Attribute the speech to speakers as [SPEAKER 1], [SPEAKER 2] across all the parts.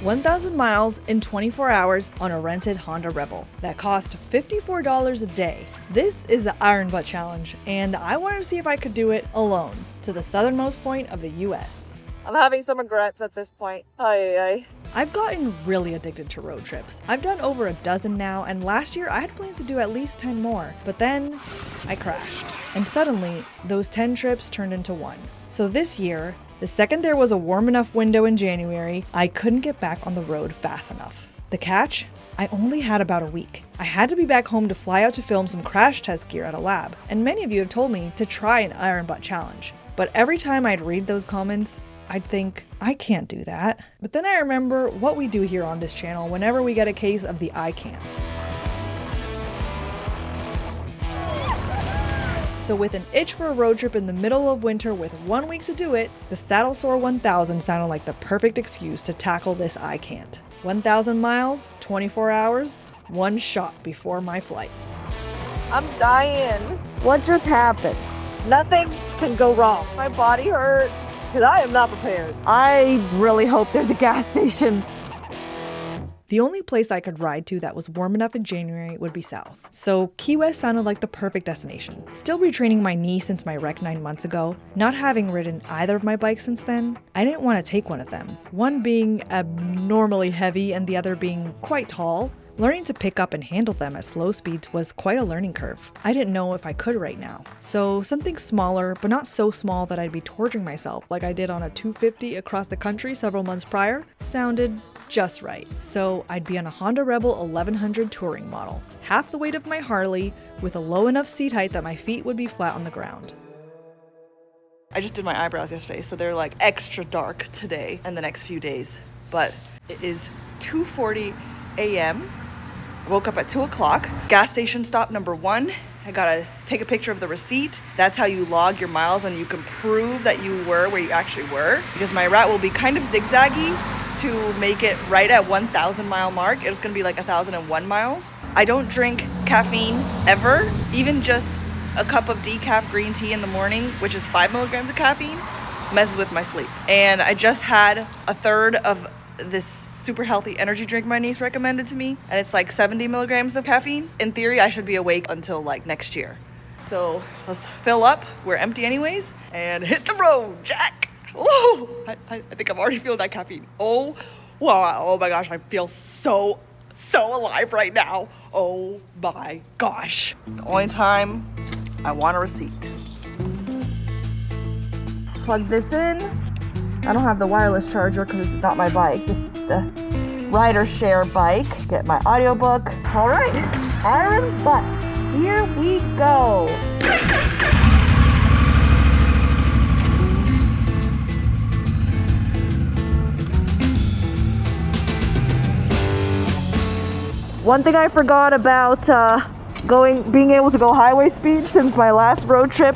[SPEAKER 1] 1,000 miles in 24 hours on a rented Honda Rebel that cost $54 a day. This is the Iron Butt Challenge, and I wanted to see if I could do it alone to the southernmost point of the US.
[SPEAKER 2] I'm having some regrets at this point.
[SPEAKER 1] I've gotten really addicted to road trips. I've done over a dozen now, and last year I had plans to do at least 10 more, but then I crashed. And suddenly, those 10 trips turned into one. So this year, the second there was a warm enough window in January, I couldn't get back on the road fast enough. The catch? I only had about a week. I had to be back home to fly out to film some crash test gear at a lab, and many of you have told me to try an Iron Butt Challenge. But every time I'd read those comments, I'd think, I can't do that. But then I remember what we do here on this channel whenever we get a case of the I can'ts. So with an itch for a road trip in the middle of winter with 1 week to do it, the Saddle Sore 1000 sounded like the perfect excuse to tackle this I can't. 1,000 miles, 24 hours, one shot before my flight.
[SPEAKER 2] I'm dying.
[SPEAKER 3] What just happened?
[SPEAKER 2] Nothing can go wrong. My body hurts because I am not prepared.
[SPEAKER 3] I really hope there's a gas station.
[SPEAKER 1] The only place I could ride to that was warm enough in January would be south. So Key West sounded like the perfect destination. Still retraining my knee since my wreck 9 months ago, not having ridden either of my bikes since then, I didn't want to take one of them. One being abnormally heavy and the other being quite tall. Learning to pick up and handle them at slow speeds was quite a learning curve. I didn't know if I could right now. So something smaller, but not so small that I'd be torturing myself like I did on a 250 across the country several months prior, sounded just right. So I'd be on a Honda Rebel 1100 touring model, half the weight of my Harley, with a low enough seat height that my feet would be flat on the ground.
[SPEAKER 4] I just did my eyebrows yesterday, so they're like extra dark today and the next few days. But it is 2:40 a.m. I woke up at 2 o'clock. Gas station stop number 1. I gotta take a picture of the receipt. That's how you log your miles and you can prove that you were where you actually were. Because my route will be kind of zigzaggy to make it right at 1,000 mile mark. It's gonna be like 1,001 miles. I don't drink caffeine ever. Even just a cup of decaf green tea in the morning, which is 5 milligrams of caffeine, messes with my sleep. And I just had a third of this super healthy energy drink my niece recommended to me, and it's like 70 milligrams of caffeine. In theory, I should be awake until like next year. So let's fill up. We're empty anyways, and hit the road, Jack. Oh, I think I'm already feeling that caffeine. Oh, wow. Oh my gosh, I feel so alive right now. Oh my gosh. The only time I want a receipt. Plug this in. I don't have the wireless charger because this is not my bike. This is the rider share bike. Get my audiobook. All right, Iron Butt. Here we go.
[SPEAKER 3] One thing I forgot about being able to go highway speed since my last road trip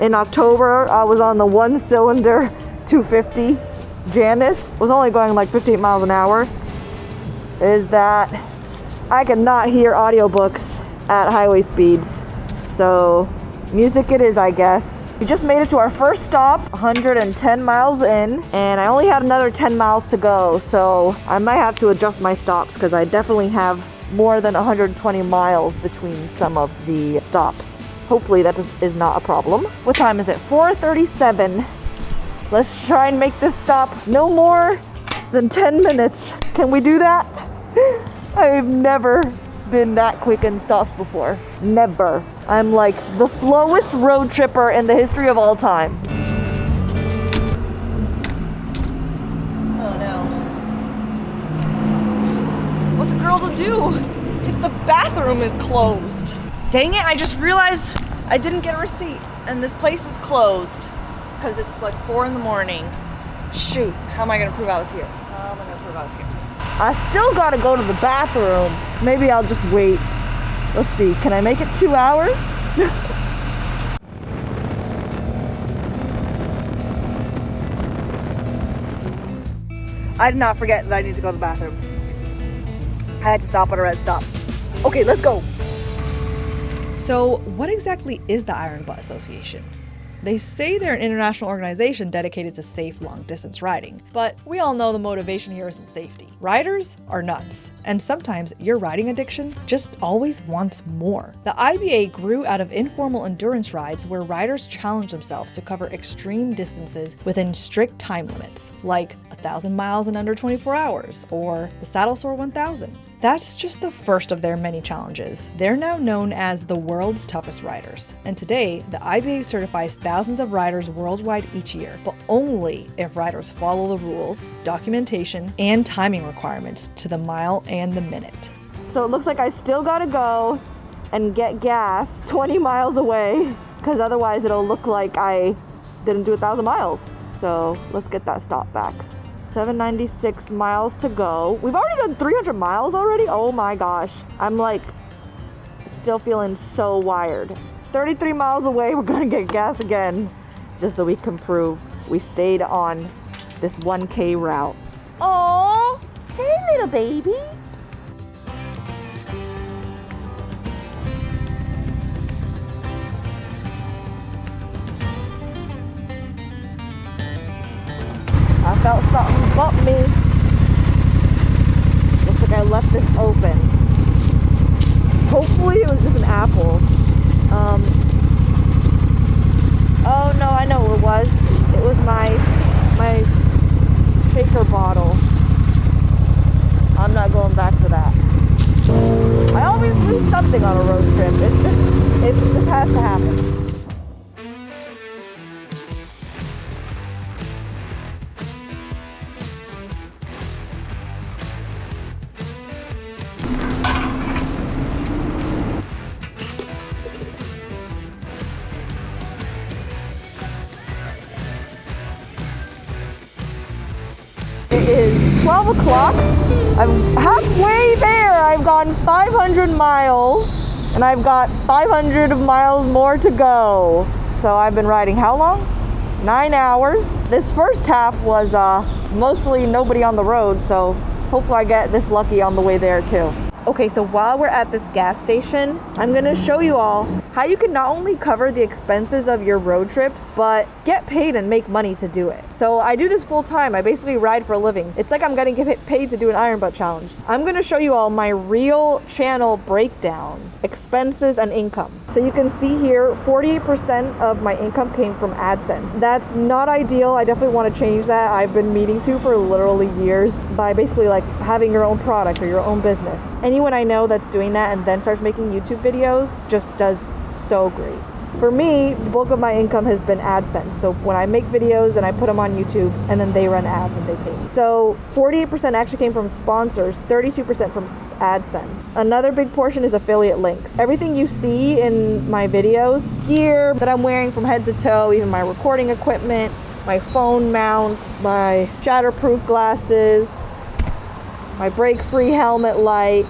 [SPEAKER 3] in October, I was on the 1-cylinder 250 Janus, was only going like 58 miles an hour, is that I cannot hear audiobooks at highway speeds. So music it is, I guess. We just made it to our first stop, 110 miles in, and I only had another 10 miles to go, so I might have to adjust my stops because I definitely have more than 120 miles between some of the stops. Hopefully that is not a problem. What time is it? 4:37. Let's try and make this stop no more than 10 minutes. Can we do that? I've never been that quick in stops before. Never. I'm like the slowest road tripper in the history of all time.
[SPEAKER 1] Oh no. What's a girl to do if the bathroom is closed? Dang it, I just realized I didn't get a receipt and this place is closed. Because it's like 4 in the morning. Shoot, how am I gonna prove I was here?
[SPEAKER 3] I still gotta go to the bathroom. Maybe I'll just wait. Let's see, can I make it 2 hours?
[SPEAKER 4] I did not forget that I need to go to the bathroom. I had to stop at a red stop. Okay, let's go.
[SPEAKER 1] So what exactly is the Iron Butt Association? They say they're an international organization dedicated to safe long-distance riding, but we all know the motivation here isn't safety. Riders are nuts, and sometimes your riding addiction just always wants more. The IBA grew out of informal endurance rides where riders challenge themselves to cover extreme distances within strict time limits, like 1,000 miles in under 24 hours, or the Saddle Sore 1000. That's just the first of their many challenges. They're now known as the world's toughest riders. And today, the IBA certifies thousands of riders worldwide each year, but only if riders follow the rules, documentation, and timing requirements to the mile and the minute.
[SPEAKER 3] So it looks like I still gotta go and get gas 20 miles away, because otherwise it'll look like I didn't do 1,000 miles. So let's get that stop back. 796 miles to go. We've already done 300 miles already? Oh my gosh. I'm like still feeling so wired. 33 miles away, we're gonna get gas again, just so we can prove we stayed on this 1K route. Oh, hey little baby. I felt something bump me. Looks like I left this open. Hopefully it was just an apple. Oh no, I know what it was. It was my shaker bottle. I'm not going back for that. I always lose something on a road trip. It just has to happen. It is 12 o'clock. I'm halfway there. I've gone 500 miles and I've got 500 miles more to go. So I've been riding how long? 9 hours. This first half was mostly nobody on the road, so hopefully I get this lucky on the way there too. Okay, so while we're at this gas station, I'm gonna show you all how you can not only cover the expenses of your road trips, but get paid and make money to do it. So I do this full time. I basically ride for a living. It's like I'm gonna get paid to do an iron butt challenge. I'm gonna show you all my real channel breakdown, expenses and income. So you can see here, 48% of my income came from AdSense. That's not ideal. I definitely want to change that. I've been meaning to for literally years, by basically like having your own product or your own business. Anyone I know that's doing that and then starts making YouTube videos just does so great. For me, the bulk of my income has been AdSense. So when I make videos and I put them on YouTube and then they run ads and they pay me. So 48% actually came from sponsors, 32% from AdSense. Another big portion is affiliate links. Everything you see in my videos, gear that I'm wearing from head to toe, even my recording equipment, my phone mount, my shatterproof glasses, my break-free helmet light,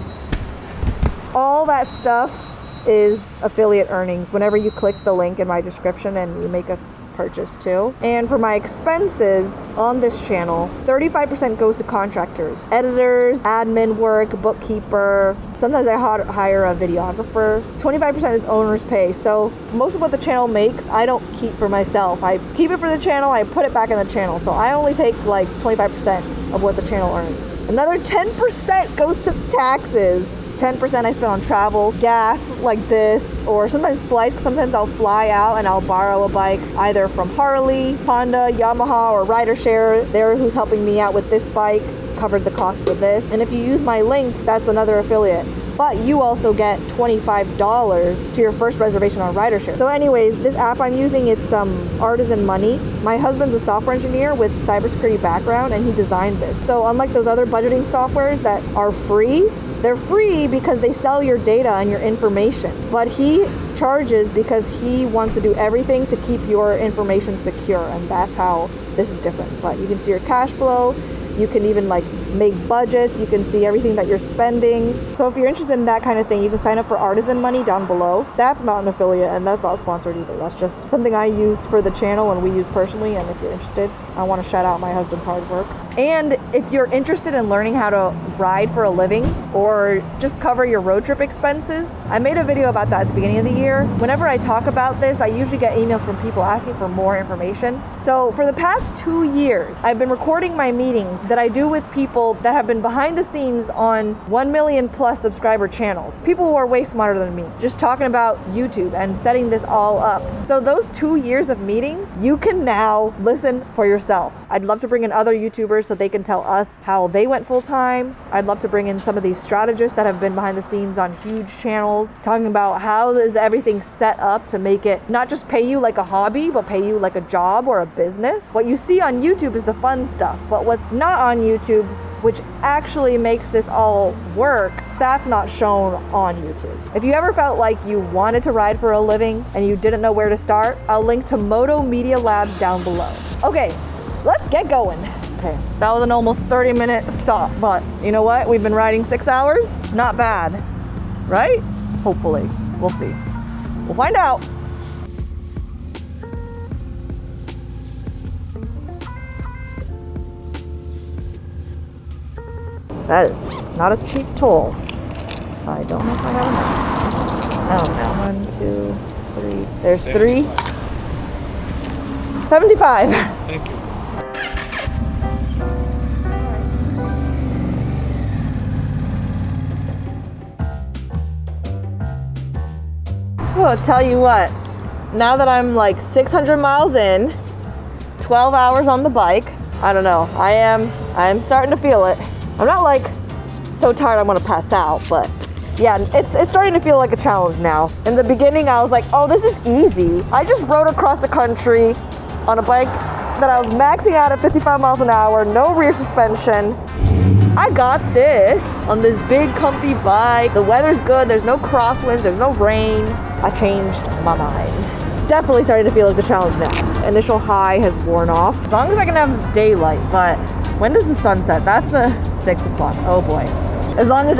[SPEAKER 3] all that stuff is affiliate earnings whenever you click the link in my description and you make a purchase too. And for my expenses on this channel, 35% goes to contractors, editors, admin work, bookkeeper. Sometimes I hire a videographer. 25% is owner's pay. So most of what the channel makes, I don't keep for myself. I keep it for the channel, I put it back in the channel. So I only take like 25% of what the channel earns. Another 10% goes to taxes. 10% I spend on travel, gas like this, or sometimes flights, because sometimes I'll fly out and I'll borrow a bike either from Harley, Honda, Yamaha, or Ridershare. They're who's helping me out with this bike, covered the cost for this. And if you use my link, that's another affiliate. But you also get $25 to your first reservation on Ridershare. So anyways, this app I'm using, it's Artisan Money. My husband's a software engineer with cybersecurity background and he designed this. So unlike those other budgeting softwares that are free, they're free because they sell your data and your information. But he charges because he wants to do everything to keep your information secure, and that's how this is different. But you can see your cash flow. You can even like make budgets, you can see everything that you're spending. So if you're interested in that kind of thing, you can sign up for Artisan Money down below. That's not an affiliate and that's not sponsored either. That's just something I use for the channel and we use personally. And if you're interested, I want to shout out my husband's hard work. And if you're interested in learning how to ride for a living or just cover your road trip expenses, I made a video about that at the beginning of the year. Whenever I talk about this, I usually get emails from people asking for more information. So for the past 2 years, I've been recording my meetings that I do with people that have been behind the scenes on 1 million plus subscriber channels. People who are way smarter than me, just talking about YouTube and setting this all up. So those 2 years of meetings, you can now listen for yourself. I'd love to bring in other YouTubers so they can tell us how they went full time. I'd love to bring in some of these strategists that have been behind the scenes on huge channels, talking about how is everything set up to make it not just pay you like a hobby, but pay you like a job or a business. What you see on YouTube is the fun stuff, but what's not on YouTube, which actually makes this all work, that's not shown on YouTube. If you ever felt like you wanted to ride for a living and you didn't know where to start, I'll link to Moto Media Labs down below. Okay, let's get going. Okay, that was an almost 30-minute stop, but you know what? We've been riding 6 hours. Not bad, right? Hopefully. We'll see. We'll find out. That is not a cheap toll. I don't know if I have enough. Oh no. 1, 2, 3. There's 3. 75.
[SPEAKER 5] Thank you.
[SPEAKER 3] I'll tell you what, now that I'm like 600 miles in, 12 hours on the bike, I don't know, I am starting to feel it. I'm not like so tired I'm gonna pass out, but yeah, it's starting to feel like a challenge now. In the beginning, I was like, oh, this is easy. I just rode across the country on a bike that I was maxing out at 55 miles an hour, no rear suspension. I got this on this big comfy bike. The weather's good, there's no crosswinds, there's no rain. I changed my mind. Definitely starting to feel like a challenge now. Initial high has worn off. As long as I can have daylight, but when does the sun set? That's the 6 o'clock, oh boy. As long as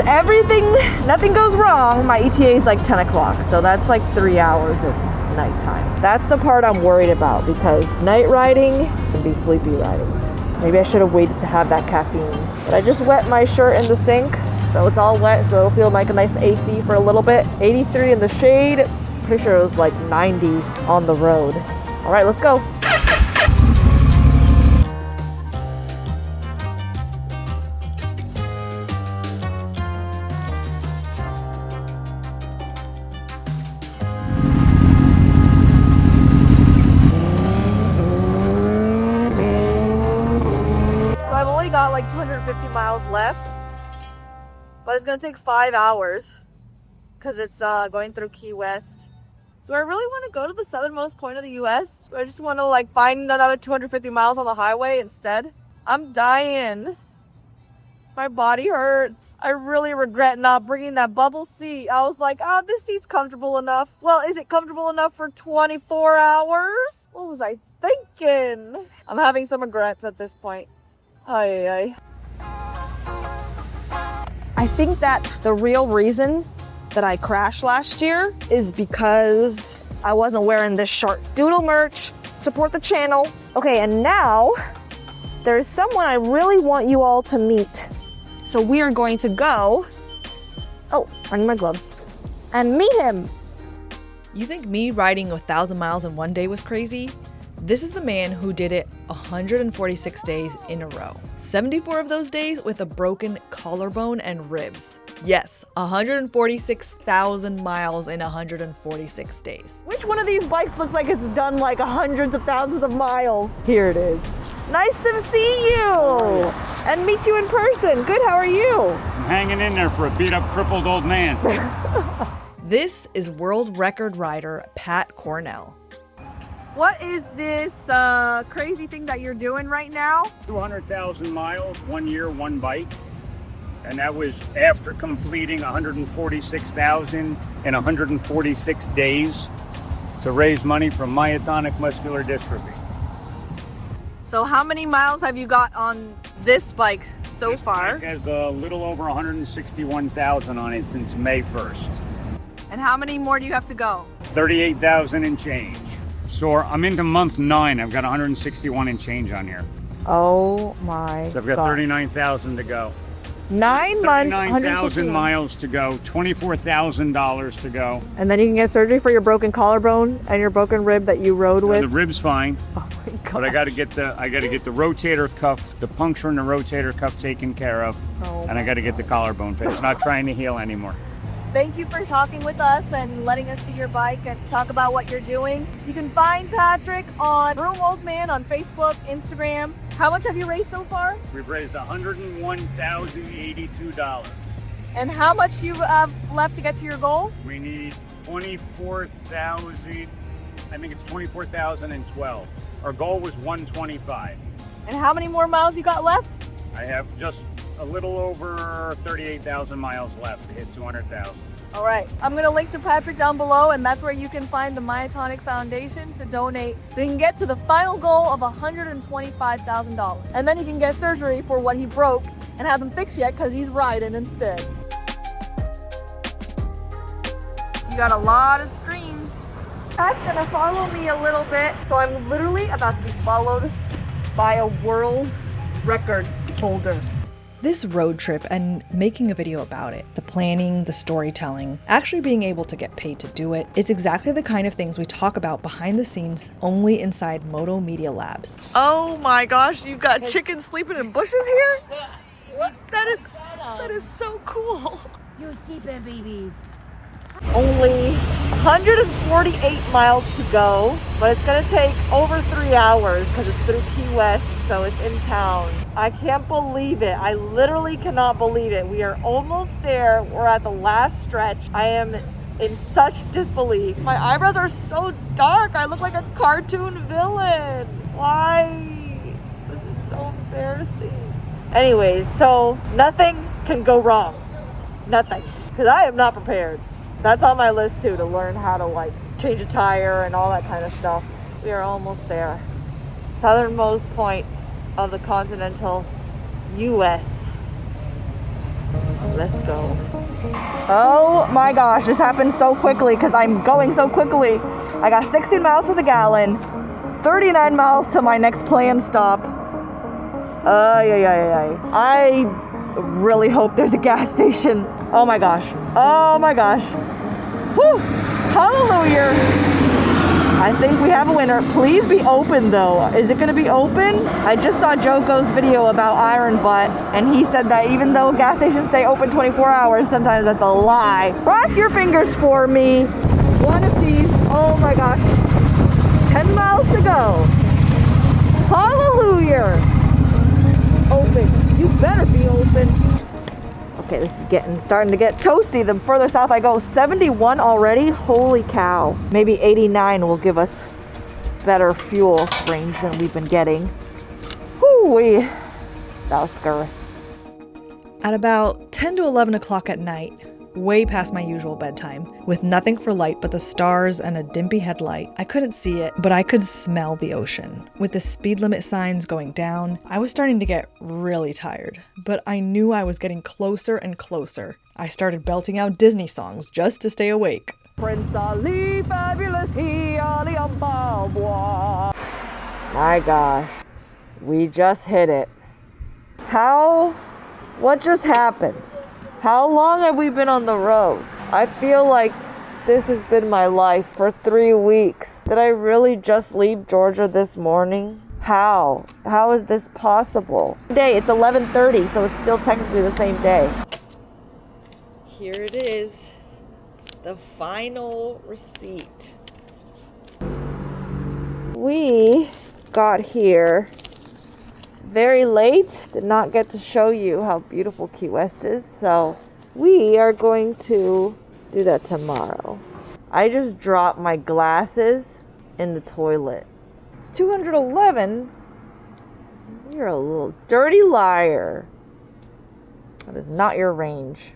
[SPEAKER 3] nothing goes wrong, my ETA is like 10 o'clock. So that's like 3 hours of nighttime. That's the part I'm worried about because night riding can be sleepy riding. Maybe I should have waited to have that caffeine. But I just wet my shirt in the sink, so it's all wet, so it'll feel like a nice AC for a little bit. 83 in the shade. Pretty sure it was like 90 on the road. All right, let's go. Got like 250 miles left, but it's gonna take 5 hours because it's going through Key West. So I really want to go to the southernmost point of the US. I just want to like find another 250 miles on the highway instead. I'm dying. My body hurts. I really regret not bringing that bubble seat. I was like, oh, this seat's comfortable enough. Well, is it comfortable enough for 24 hours? What was I thinking? I'm having some regrets at this point. I think that the real reason that I crashed last year is because I wasn't wearing this Shark Doodle merch. Support the channel. Okay, and now there's someone I really want you all to meet. So we are going to go, oh, I need my gloves, and meet him.
[SPEAKER 1] You think me riding 1,000 miles in one day was crazy? This is the man who did it 146 days in a row. 74 of those days with a broken collarbone and ribs. Yes, 146,000 miles in 146 days.
[SPEAKER 3] Which one of these bikes looks like it's done like hundreds of thousands of miles? Here it is. Nice to see you and meet you in person. Good, how are you?
[SPEAKER 5] I'm hanging in there for a beat up, crippled old man.
[SPEAKER 1] This is world record rider Pat Cornell.
[SPEAKER 3] What is this crazy thing that you're doing right now?
[SPEAKER 5] 200,000 miles, 1 year, one bike. And that was after completing 146,000 in 146 days to raise money from myotonic muscular dystrophy.
[SPEAKER 3] So how many miles have you got on this bike
[SPEAKER 2] so far.
[SPEAKER 5] It has a little over 161,000 on it since May 1st.
[SPEAKER 2] And how many more do you have to go?
[SPEAKER 5] 38,000 and change. So I'm into month 9. I've got 161 and change on here.
[SPEAKER 3] Oh my
[SPEAKER 5] So I've got
[SPEAKER 3] God.
[SPEAKER 5] 39,000 to go.
[SPEAKER 3] 9 months,
[SPEAKER 5] 39,000 miles to go, $24,000 to go.
[SPEAKER 3] And then you can get surgery for your broken collarbone and your broken rib that you rode
[SPEAKER 5] And
[SPEAKER 3] with.
[SPEAKER 5] the rib's fine,
[SPEAKER 3] Oh my God.
[SPEAKER 5] but I got to get the rotator cuff, the puncture in the rotator cuff taken care of,
[SPEAKER 3] Oh
[SPEAKER 5] and I got to get the collarbone fixed. It's not trying to heal anymore.
[SPEAKER 2] Thank you for talking with us and letting us see your bike and talk about what you're doing. You can find Patrick on Broom Old Man on Facebook, Instagram. How much have you raised so far?
[SPEAKER 5] We've raised $101,082.
[SPEAKER 2] And how much do you have left to get to your goal?
[SPEAKER 5] We need 24,000. I think it's 24,012. Our goal was 125.
[SPEAKER 2] And how many more miles you got left?
[SPEAKER 5] I have just a little over 38,000 miles left to hit 200,000.
[SPEAKER 2] All right. I'm going to link to Patrick down below, and that's where you can find the Myotonic Foundation to donate so you can get to the final goal of $125,000. And then you can get surgery for what he broke and have them fixed yet because he's riding instead. You got a lot of screens. Pat's going to follow me a little bit, so I'm literally about to be followed by a world record holder.
[SPEAKER 1] This road trip and making a video about it, the planning, the storytelling, actually being able to get paid to do it, is exactly the kind of things we talk about behind the scenes only inside Moto Media Labs.
[SPEAKER 4] Oh my gosh, you've got chickens sleeping in bushes here? What? That is so cool.
[SPEAKER 3] Only 148 miles to go, but it's gonna take over 3 hours because it's through Key West, so it's in town. I can't believe it. I literally cannot believe it. We are almost there. We're at the last stretch. I am in such disbelief. My eyebrows are so dark. I look like a cartoon villain. Why? This is so embarrassing. Anyways, so nothing can go wrong. Nothing. Because I am not prepared. That's on my list too, to learn how to like change a tire and all that kind of stuff. We are almost there. Southernmost point of the continental US. Let's go. Oh my gosh, this happened so quickly because I'm going so quickly. I got 16 miles to the gallon, 39 miles to my next planned stop. I really hope there's a gas station. Oh my gosh. Oh my gosh. Whew. Hallelujah. I think we have a winner. Please be open though. Is it going to be open? I just saw Joko's video about Iron Butt, and he said that even though gas stations stay open 24 hours, sometimes that's a lie. Cross your fingers for me. One of these. Oh my gosh. 10 miles to go. Hallelujah. Open. You better be open. Okay, this is starting to get toasty the further south I go. 71 already? Holy cow. Maybe 89 will give us better fuel range than we've been getting. Whoo-wee. That was scary.
[SPEAKER 1] At about 10 to 11 o'clock at night, way past my usual bedtime, with nothing for light but the stars and a dimpy headlight, I couldn't see it, but I could smell the ocean. With the speed limit signs going down, I was starting to get really tired, but I knew I was getting closer and closer. I started belting out Disney songs just to stay awake.
[SPEAKER 3] Prince Ali, fabulous he, Ali Ababa. My gosh, we just hit it. What just happened? How long have we been on the road? I feel like this has been my life for 3 weeks. Did I really just leave Georgia this morning? How? How is this possible? It's 11:30, so it's still technically the same day.
[SPEAKER 1] Here it is, the final receipt.
[SPEAKER 3] We got here very late, did not get to show you how beautiful Key West is, so we are going to do that tomorrow. I just dropped my glasses in the toilet. 211? You're a little dirty liar. That is not your range.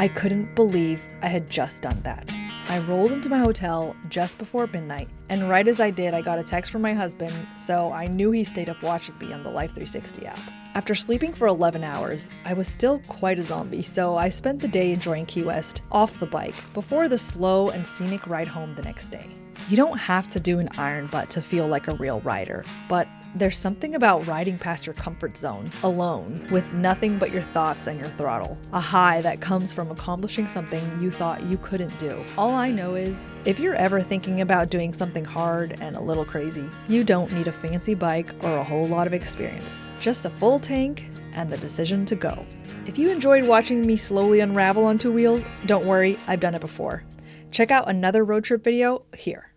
[SPEAKER 1] I couldn't believe I had just done that. I rolled into my hotel just before midnight, and right as I did, I got a text from my husband, so I knew he stayed up watching me on the Life 360 app. After sleeping for 11 hours, I was still quite a zombie, so I spent the day enjoying Key West off the bike before the slow and scenic ride home the next day. You don't have to do an iron butt to feel like a real rider, but there's something about riding past your comfort zone, alone, with nothing but your thoughts and your throttle. A high that comes from accomplishing something you thought you couldn't do. All I know is, if you're ever thinking about doing something hard and a little crazy, you don't need a fancy bike or a whole lot of experience. Just a full tank and the decision to go. If you enjoyed watching me slowly unravel on two wheels, don't worry, I've done it before. Check out another road trip video here.